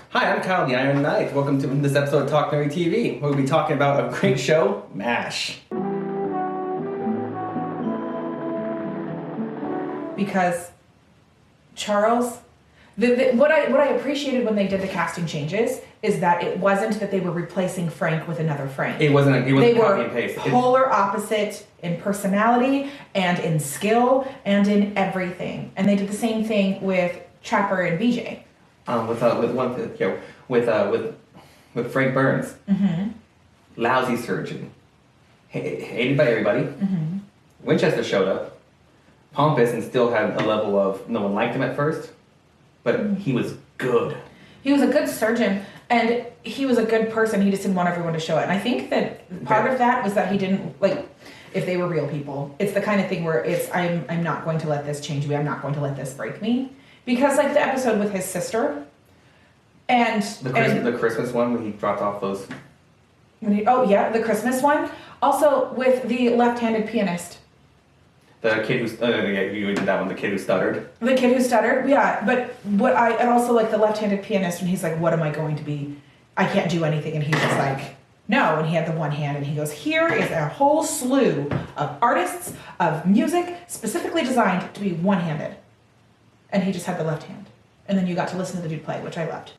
Hi, I'm Kyle the Iron Knight. Welcome to this episode of Talk Nerdy TV. We'll be talking about a great show, MASH. Because Charles, what I appreciated when they did the casting changes is that it wasn't that they were replacing Frank with another Frank. It wasn't they copy and were paste. polar opposite in personality and in skill and in everything. And they did the same thing with Trapper and BJ. With Frank Burns, lousy surgeon, hated by everybody. Winchester showed up, pompous, and still had a level of no one liked him at first, but he was good. He was a good surgeon, and he was a good person. He just didn't want everyone to show it. And I think that part of that was that he didn't, like, if they were real people, it's the kind of thing where it's, I'm not going to let this change me. I'm not going to let this break me. Because, like, the episode with his sister, and... The Christmas one when he dropped off those... the Christmas one. Also, with the left-handed pianist. The kid who... you did that one, the kid who stuttered. The kid who stuttered, yeah. But and also, like, the left-handed pianist, and he's like, what am I going to be? I can't do anything. And he's just like, no. And he had the one hand, and he goes, here is a whole slew of artists, of music, specifically designed to be one-handed. And he just had the left hand. And then you got to listen to the dude play, which I loved.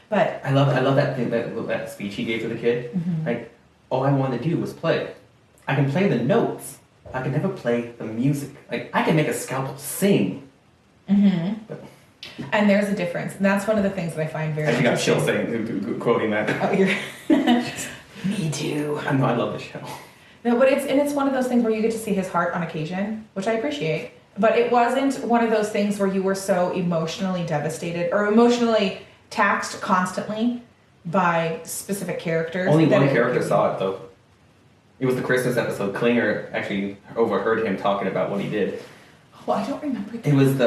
But I love that thing, that speech he gave to the kid. Like, all I wanted to do was play. I can play the notes. I can never play the music. Like, I can make a scalpel sing. But, and there's a difference. And that's one of the things that I find very interesting. I got interesting. chill saying, quoting that. Oh, you're... Me too. I know, I love the show. No, but it's one of those things where you get to see his heart on occasion, which I appreciate. But it wasn't one of those things where you were so emotionally devastated or emotionally taxed constantly by specific characters. Only one character saw it, though. It was the Christmas episode. Klinger actually overheard him talking about what he did. Well, I don't remember that. It was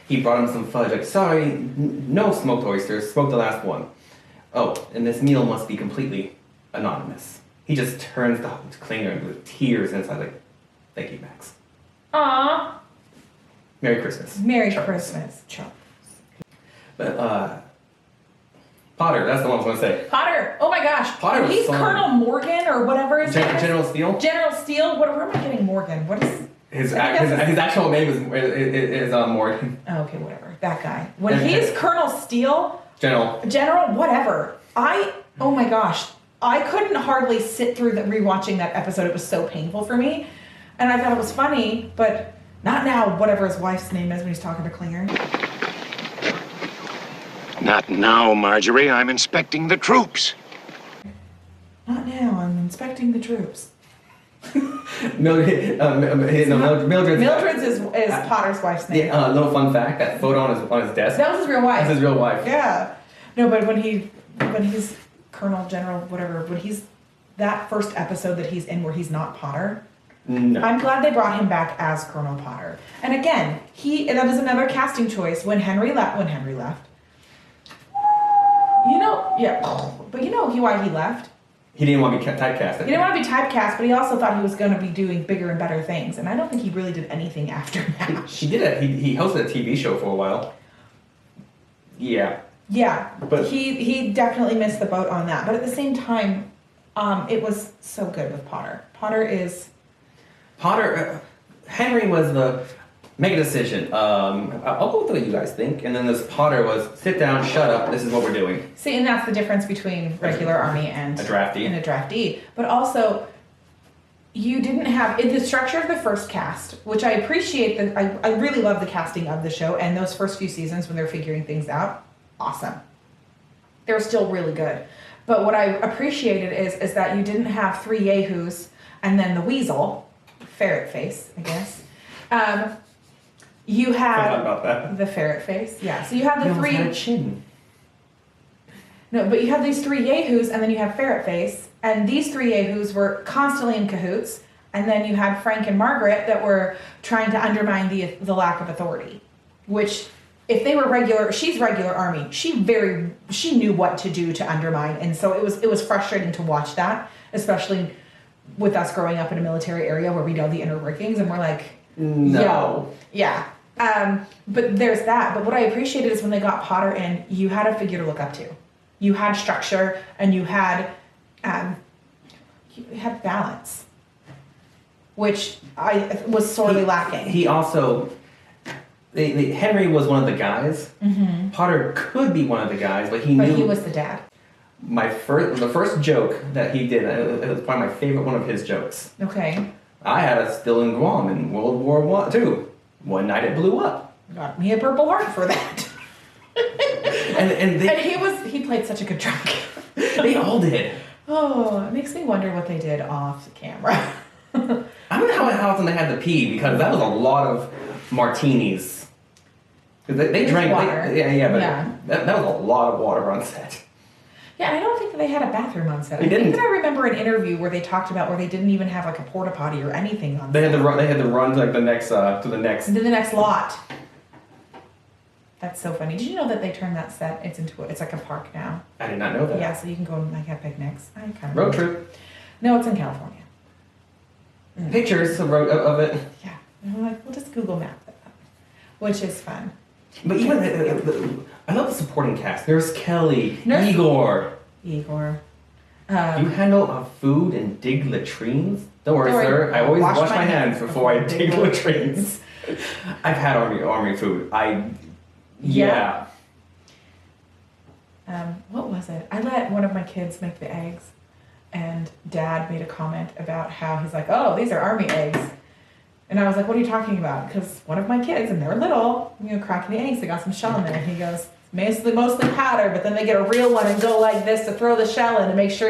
he brought him some fudge. Like, sorry, no smoked oysters. Smoked the last one. Oh, and this meal must be completely anonymous. He just turns to Klinger with tears inside, like, thank you, Max. Aww. Merry Christmas. Merry Christmas, Charles. But, Potter, that's the one I was going to say. Potter, oh my gosh. Potter was He's fun. Colonel Morgan or whatever his name is. General Steele? General Steele? Where am I getting Morgan? What is... His actual name is Morgan. Oh, okay, whatever. That guy. When he's Colonel Steele... General, whatever. Oh my gosh. I couldn't hardly sit through rewatching that episode. It was so painful for me. And I thought it was funny, but not now, whatever his wife's name is when he's talking to Klinger. Not now, Marjorie. I'm inspecting the troops. Not now. I'm inspecting the troops. Mildred's is Potter's wife's name. Yeah, little fun fact, that photo on his desk. That was his real wife. That's his real wife. Yeah. No, but when he's Colonel, General, whatever, when he's that first episode that he's in where he's not Potter, no. I'm glad they brought him back as Colonel Potter. And again, that is another casting choice. When Henry left, but you know why he left? He didn't want to be typecast. He didn't want to be typecast, but he also thought he was going to be doing bigger and better things. And I don't think he really did anything after that. He did it. He hosted a TV show for a while. Yeah. Yeah, but he definitely missed the boat on that. But at the same time, it was so good with Potter. Henry was the make a decision. I'll go with what you guys think. And then this Potter was sit down, shut up. This is what we're doing. See, and that's the difference between regular army and a draftee. But also, you didn't have in the structure of the first cast, which I appreciate. I really love the casting of the show and those first few seasons when they're figuring things out. Awesome. They're still really good. But what I appreciated is that you didn't have three yahoos and then the weasel, ferret face, I guess. You had about that. The ferret face, yeah. So you had the three. Had a chin. No, but you had these three yahoos, and then you have ferret face, and these three yahoos were constantly in cahoots. And then you had Frank and Margaret that were trying to undermine the lack of authority, which if they were regular, she's regular army. She knew what to do to undermine, and so it was frustrating to watch that, especially with us growing up in a military area where we know the inner workings, and we're like, No. yo, yeah. But there's that. But what I appreciated is when they got Potter in, you had a figure to look up to. You had structure, and you had balance, which I was sorely lacking. He also, Henry was one of the guys. Mm-hmm. Potter could be one of the guys, but he knew. But he was the dad. The first joke that he did, it was probably my favorite one of his jokes. Okay. I had a still in Guam in World War II. One night it blew up. Got me a Purple Heart for that. and he played such a good drunk. They all did. Oh, it makes me wonder what they did off camera. I don't know how often they had to pee, because that was a lot of martinis. They drank water. But that was a lot of water on set. Yeah, I don't think that they had a bathroom on set. They didn't. I think that I remember an interview where they talked about where they didn't even have like a porta potty or anything on They set. had to run to like the next to the next. And then the next lot. That's so funny. Did you know that they turned that set? It's like a park now. I did not know that. Yeah, so you can go and like have picnics. I kind of Road trip. No, it's in California. Pictures of it. Yeah, and I'm like, we'll just Google Map that, which is fun. But even I love the supporting cast. There's Kelly, Nurse- Igor. You handle food and dig latrines? Don't worry, sir. I always wash my hands before I dig latrines. I've had army food. Yeah. What was it? I let one of my kids make the eggs, and Dad made a comment about how he's like, "Oh, these are army eggs," and I was like, "What are you talking about?" Because one of my kids, and they're little, cracking the eggs, they got some shell in there, and he goes, "Mostly powder, but then they get a real one and go like this to throw the shell in to make sure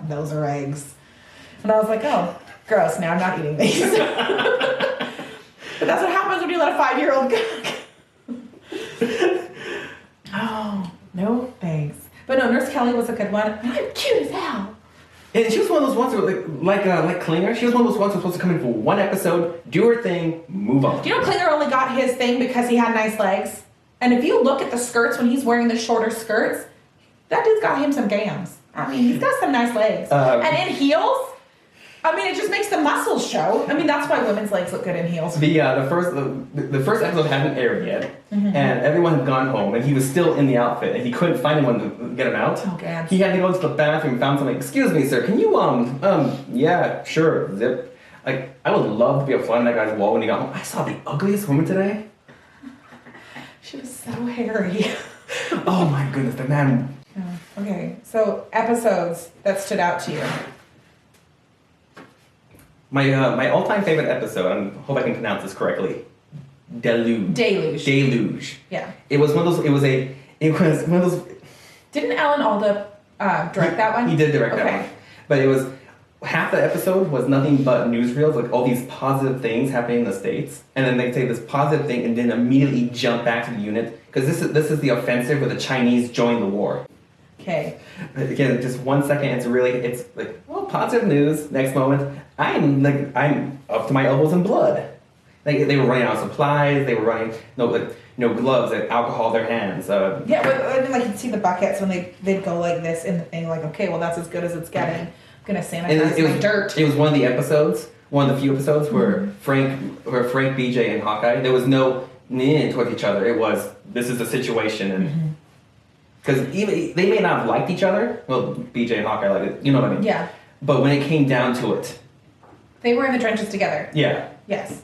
those are eggs." And I was like, "Oh, gross! Now I'm not eating these." But that's what happens when you let a 5-year-old cook. Oh, no thanks. But no, Nurse Kelly was a good one. And I'm cute as hell. And she was one of those ones who, like Klinger, she was one of those ones who was supposed to come in for one episode, do her thing, move on. Do you know Klinger only got his thing because he had nice legs? And if you look at the skirts when he's wearing the shorter skirts, that dude's got him some gams. I mean, he's got some nice legs. And in heels, it just makes the muscles show. That's why women's legs look good in heels. The first episode hadn't aired yet, and everyone had gone home, and he was still in the outfit, and he couldn't find anyone to get him out. Oh, God. He had to go to the bathroom and found something. "Excuse me, sir, can you yeah, sure, zip." Like, I would love to be a fly on that guy's wall when he got home. I saw the ugliest woman today. She was so hairy. Oh my goodness, the man. Okay, so episodes that stood out to you. My all-time favorite episode, I hope I can pronounce this correctly. Deluge. Yeah. It was one of those. It was one of those. Didn't Alan Alda direct that one? He did direct that one, but it was half the episode was nothing but newsreels, like all these positive things happening in the States, and then they say this positive thing and then immediately jump back to the unit because this is the offensive where the Chinese joined the war. Okay. Again, just 1 second, it's like, well, positive news. Next moment, I'm up to my elbows in blood. Like, they were running out of supplies. They were running gloves and alcohol in their hands. Yeah, but you'd see the buckets when they'd go like this in the thing. Like, okay, well, that's as good as it's getting. I'm gonna sanitize my dirt. It was one of the episodes, one of the few episodes where Frank, BJ, and Hawkeye, there was no towards each other. It was, this is the situation, and because even they may not have liked each other. Well, BJ and Hawkeye liked it. You know what I mean? Yeah. But when it came down to it, they were in the trenches together. Yeah. Yes.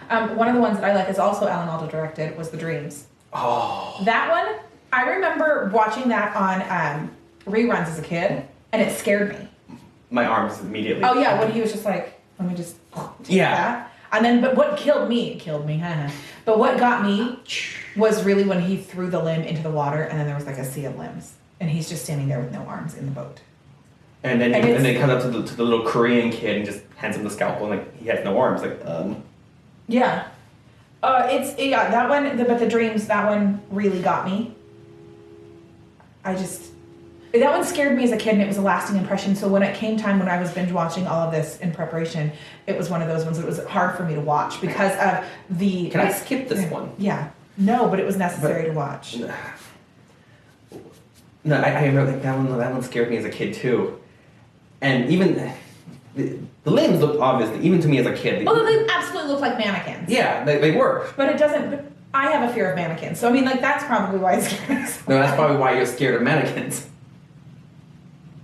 One of the ones that I like is also Alan Alda directed was The Dreams. Oh. That one, I remember watching that on reruns as a kid, and it scared me. My arms immediately. Oh yeah, when he was just like, let me just take that. And then, but what killed me, but what got me was really when he threw the limb into the water, and then there was like a sea of limbs, and he's just standing there with no arms in the boat. And then they come up to the little Korean kid and just hands him the scalpel, and like he has no arms. Like, Yeah. That one, but The Dreams, that one really got me. That one scared me as a kid, and it was a lasting impression. So when it came time when I was binge watching all of this in preparation, it was one of those ones that was hard for me to watch because of the... Can I skip this one? Yeah. No, but it was necessary to watch. No, I remember that one scared me as a kid too. And even the limbs look, obviously, even to me as a kid. Although they absolutely look like mannequins. Yeah, they were. But it doesn't. But I have a fear of mannequins, so I mean, like that's probably why it's scared. No, that's probably why you're scared of mannequins.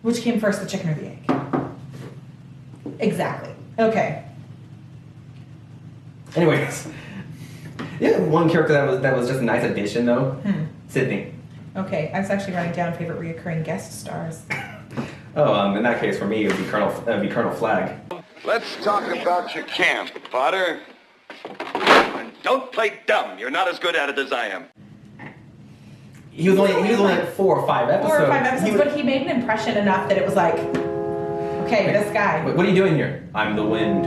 Which came first, the chicken or the egg? Exactly. Okay. Anyways, yeah, one character that was just a nice addition though. Sydney. Okay, I was actually writing down favorite reoccurring guest stars. Oh, in that case, for me, it would be Colonel Flag. Let's talk about your camp, Potter. And don't play dumb. You're not as good at it as I am. He was only like 4 or 5 episodes. 4 or 5 episodes, but he made an impression enough that it was like, okay, this guy. What are you doing here? I'm the wind.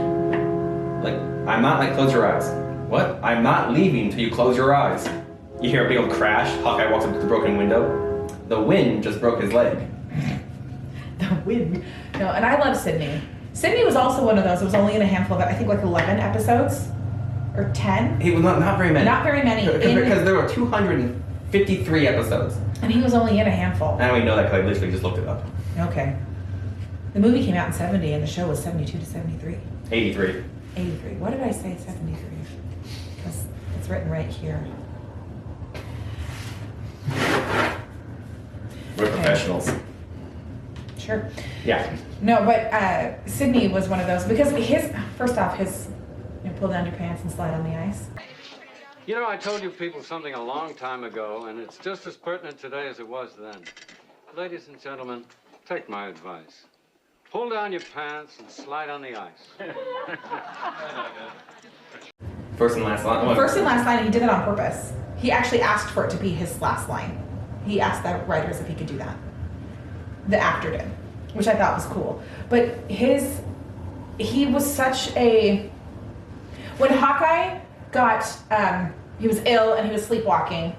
Like, I'm not like, close your eyes. What? I'm not leaving till you close your eyes. You hear a big old crash. Hawkeye walks up to the broken window. The wind just broke his leg. The wind. No, and I love Sydney. Sydney was also one of those. It was only in a handful of, I think, like 11 episodes or 10. He was not very many. Not very many. Because there were 253 episodes. And he was only in a handful. I only know that because I literally just looked it up. Okay. The movie came out in 70 and the show was 72 to 73. 83. 83. What did I say? 73. Because it's written right here. We're professionals. Sure. Yeah. No, but Sydney was one of those because first off, pull down your pants and slide on the ice. You know, I told you people something a long time ago, and it's just as pertinent today as it was then. Ladies and gentlemen, take my advice. Pull down your pants and slide on the ice. First and last line. First and last line, and he did it on purpose. He actually asked for it to be his last line. He asked the writers if he could do that. The actor did, which I thought was cool. But he was such a... When Hawkeye got, he was ill and he was sleepwalking.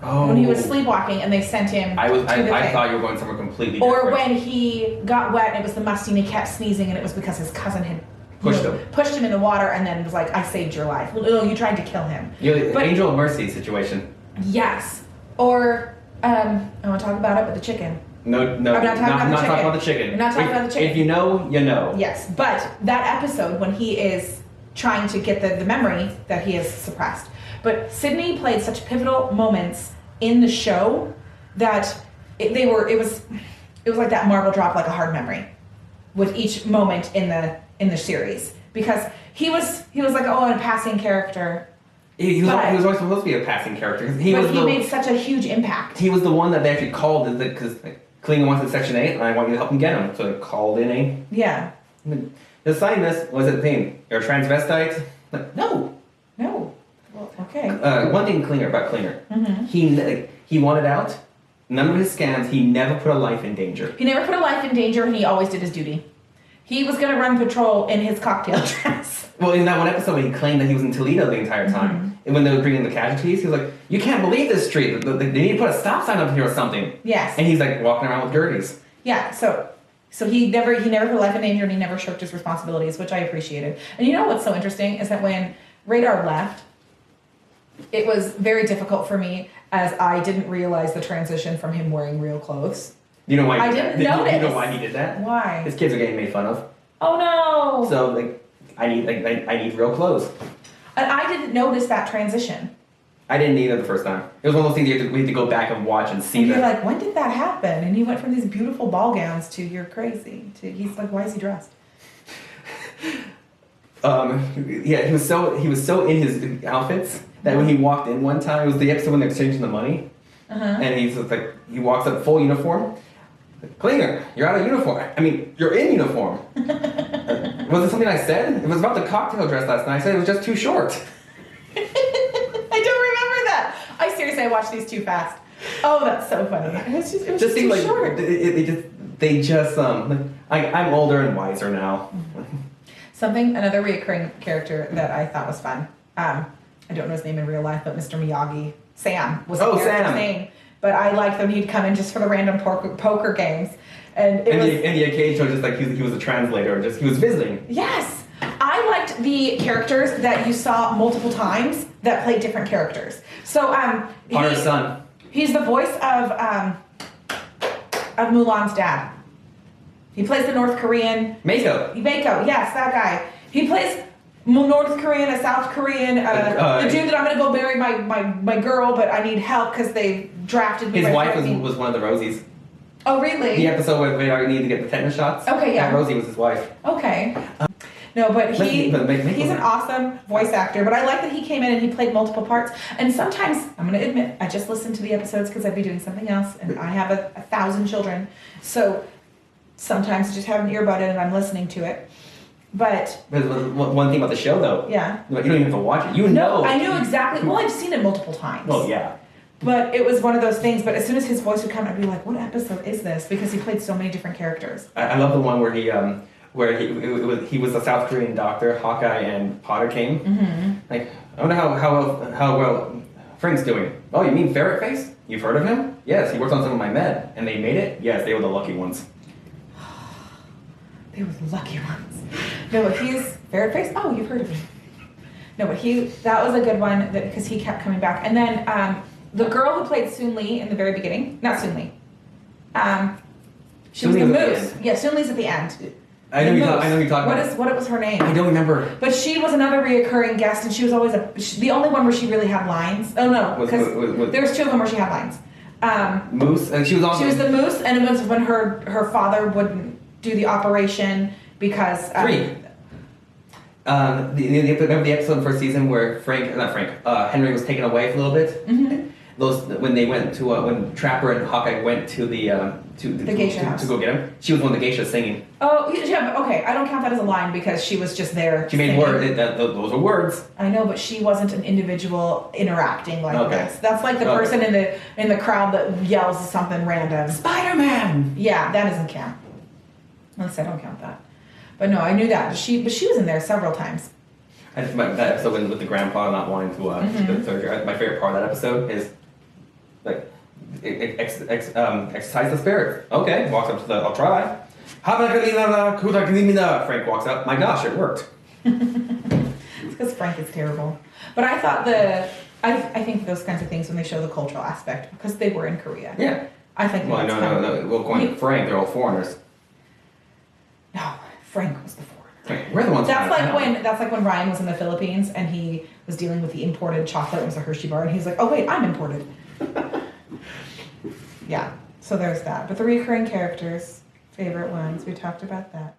Oh. When he was sleepwalking and they sent him I to the thing. thought you were going somewhere completely Or different. when he got wet and it was the musty and he kept sneezing and it was because his cousin had pushed him in the water and then was like, I saved your life. Well, you tried to kill him. But, Angel of Mercy situation. Yes. Or, I want to talk about it, but the chicken. No, I'm not talking about the chicken. I'm not talking about the chicken. If you know, you know. Yes, but that episode when he is trying to get the memory that he has suppressed. But Sydney played such pivotal moments in the show that it was like that marble drop, like a hard memory, with each moment in the series, because he was like, oh, a passing character. He was always supposed to be a passing character. He made such a huge impact. He was the one that they actually called because Klinger wants in Section 8, and I want you to help him get him. So they called in a... Yeah. The scientist was the thing. You're a transvestite? Like, no. No. Well, okay. One thing about Klinger. Mm-hmm. He wanted out. None of his scams. He never put a life in danger. He never put a life in danger, and he always did his duty. He was going to run patrol in his cocktail dress. Well, in that one episode, when he claimed that he was in Toledo the entire time, and when they were bringing the casualties, he was like, "You can't believe this street. They need to put a stop sign up here or something." Yes. And he's like walking around with Gerties. Yeah. So he never put life in danger, and he never shirked his responsibilities, which I appreciated. And you know what's so interesting is that when Radar left, it was very difficult for me as I didn't realize the transition from him wearing real clothes. You know why? I didn't notice. You know why he did that? Why? His kids are getting made fun of. Oh no! So I need real clothes. And I didn't notice that transition. I didn't either the first time. It was one of those things we had to go back and watch and see. And you're like, when did that happen? And he went from these beautiful ball gowns to you're crazy. To he's like, why is he dressed? Yeah, he was so in his outfits that when he walked in one time, it was the episode when they're exchanging the money, and he's just like, he walks up full uniform. Klinger, you're out of uniform. I mean, you're in uniform. Was it something I said? It was about the cocktail dress last night. I said it was just too short. I don't remember that. I watched these too fast. Oh, that's so funny. It was just too like short. I'm older and wiser now. Another reoccurring character that I thought was fun. I don't know his name in real life, but Mr. Miyagi, Sam was the character's name. But I liked that he'd come in just for the random poker games, and the occasional, just like he was a translator, just he was visiting. Yes, I liked the characters that you saw multiple times that played different characters. So Potter's son. He's the voice of Mulan's dad. He plays the North Korean. Mako. Yes, that guy. He plays North Korean, a South Korean, the dude that I'm gonna go marry my girl, but I need help because they drafted me. His wife was one of the Rosies. Oh, really? The episode where they already need to get the tetanus shots. Okay, yeah. That Rosie was his wife. Okay. No, but he's Mako. an awesome voice actor. But I like that he came in and he played multiple parts. And sometimes, I'm going to admit, I just listen to the episodes because I'd be doing something else. And I have 1,000 children. So sometimes I just have an earbud in and I'm listening to it. But one thing about the show, though. Yeah. You don't even have to watch it. You know. I knew exactly. Well, I've seen it multiple times. Well, yeah. But it was one of those things. But as soon as his voice would come, I'd be like, what episode is this? Because he played so many different characters. I love the one where he was a South Korean doctor. Hawkeye and Potter came. Mm-hmm. Like, I wonder how well Frank's doing. Oh, you mean Ferret Face? You've heard of him? Yes, he works on some of my med. And they made it? Yes, they were the lucky ones. They were the lucky ones. No, but he's Ferret Face. Oh, you've heard of him. No, but that was a good one because he kept coming back. And then the girl who played Soon Lee in the very beginning, not Soon Lee. She was the moose. Yeah, Soon Lee's at the end. I know you're talking about. What was her name? I don't remember. But she was another reoccurring guest, and she was always the only one where she really had lines. Oh no, because there was two of them where she had lines. Moose, and she was on. She was the moose, and it was when her father wouldn't do the operation because. Remember the episode in the first season where Henry was taken away for a little bit. Mm-hmm. When they went to when Trapper and Hawkeye went to the geisha house to go get him, she was one of the geishas singing. Oh yeah, but okay, I don't count that as a line because she was just there. She made words. Those are words. I know, but she wasn't an individual interacting like Okay. this. That's like the person in the crowd that yells something random. Spider-Man. Yeah, that doesn't count. Unless I don't count that. But no, I knew that. But she was in there several times. That episode with the grandpa not wanting to the surgery. My favorite part of that episode is like exercise the spirit. Okay, walks up to I'll try. Frank walks up. My gosh, it worked. It's because Frank is terrible. But I thought I think those kinds of things when they show the cultural aspect because they were in Korea. Yeah. I think. Well, no. Well, going to Frank, they're all foreigners. No, Frank was the foreigner. We're the ones. That's like when Ryan was in the Philippines and he was dealing with the imported chocolate. It was a Hershey bar, and he's like, "Oh wait, I'm imported." Yeah. So there's that. But the recurring characters, favorite ones, we talked about that.